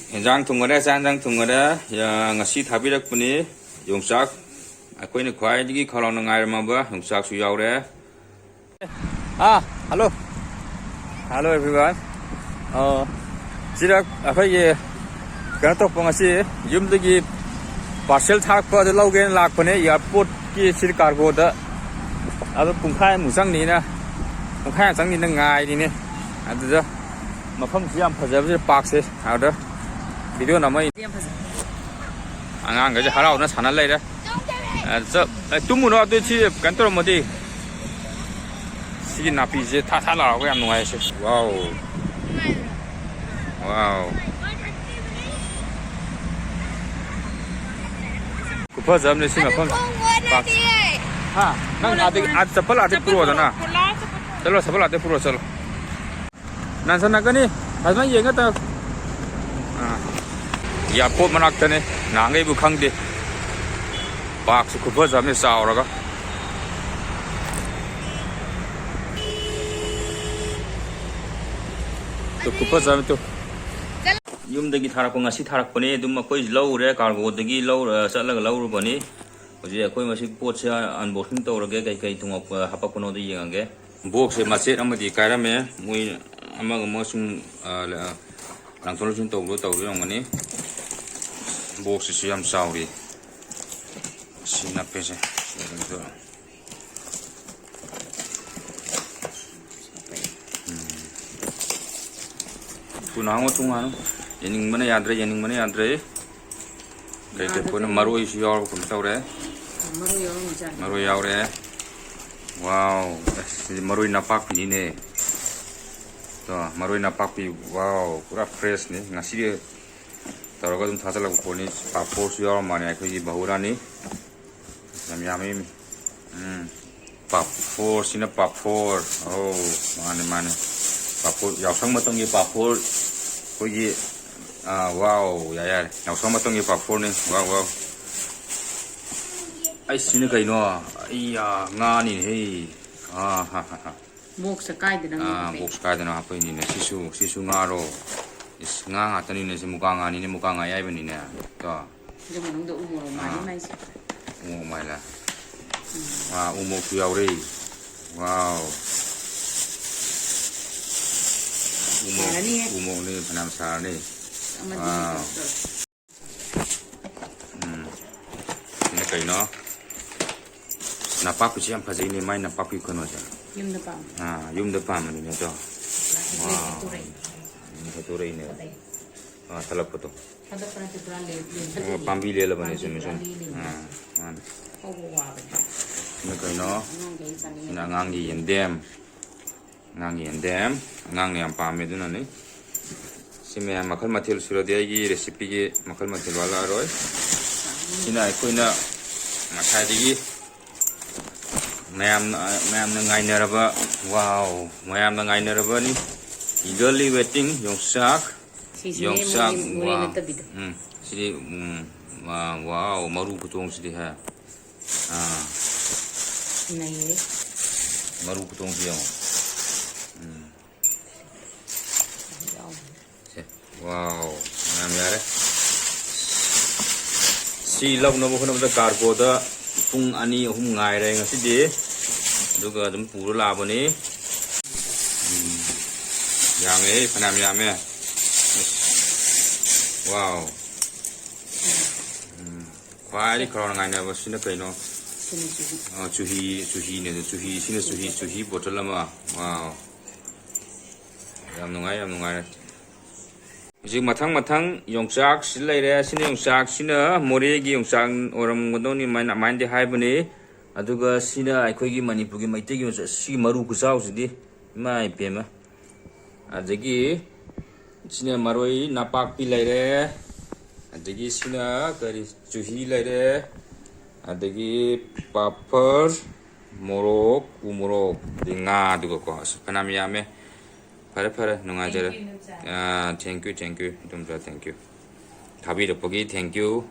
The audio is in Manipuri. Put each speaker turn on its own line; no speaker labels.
Enjang thungare sanjang thungare ya ngasi thabirakpuni yongsak akoina khwaidigi khalona ngairmaba yongsak su yaure. Hello. Hello everyone. Sirak akhoi kana tokpa ngasi yumdagi parcel thakpa da laugen lakpane airport ki sir cargo da ado pungkhai musang ni na pungkhai sang ni na ngai ni ne aduda mafam si yam phajab park se ada video namai angang ga harau na sana lai da tumuno adu chi kantor modi si napi je tha la ga yam ngai se wow kuphajam ne si mafam park nang ad chapal ate puro da na chalo chapal ate puro chalo nan sana gani hazma yenga ta ya pot manakta ne nangai bu khangde park su kuphajam ne sauraga to kuphajam to yumdagi tharakko ngasi tharakpane dum koi laure cargo dagi laur chalaga laur bani hoji akoi masi pot se unboxing tawrage kai thungok hapapno de yengage box se machet amadi kairame mui amaga mosum langtol sun tawlo ngani box se yam sauri sina pese kunango tungano yening mana yadre kai puna maroi si yaw kun tawre maroi yawre wow maroi napak ni ne to maroi napak pi wow pura fresh ni ngasi taraga dum thasala ko ni papor si yaw mane ko gi bahura ni yami papor sina papor oh mane papor yaw sang matong gi papor ko gi wow ya yaw sang matong gi papor ni wow ai sini kai no iya nga ni hei
box kai de na
box kai de na apa ini ne sisu nga ro is nga tani ne si muka nga ni ne muka nga yai bani ne to
je mo nong do umo ro mai mai se
umo mai la umo ku yaw re wow umo ni phanam sa ni ini kai no napak ku siam phajai ni mai napak ku kono ja yumda pam ni ne to ni to re ne talap to pambi le la bane sum ni kai no na ngangi yendem ngang ni am pam me duna ni sime makhal mathil suradiya gi recipe gi makhal mathil wala roi ina koina mathai digi mayam na ngai naraba wow mayam na ngai naraba ni eagerly waiting yongsak sidi wow maru putong sidi ha maru putong dia wow mayam yare si lag no bukho na cargo da pung ani ahum ngai re ngasi de duga dum puro labani yame phanam yame wow kwai kron ngai na basina kaino chuhi ne chuhi bottle lama wow yam nungai Jik matang yongsak silai re sini yongsak sina more gi yongsak oram godoni main de haibani aduga sina aikoi gi manipur gi maite gi si maru kusau sidi mai pema adagi sina maroi napak pi lai re adagi sina kari chuhi lai re adagi papar morok dinga duga ko panam yame pare nungai jare thank you dumja thank you thabi ropagi thank you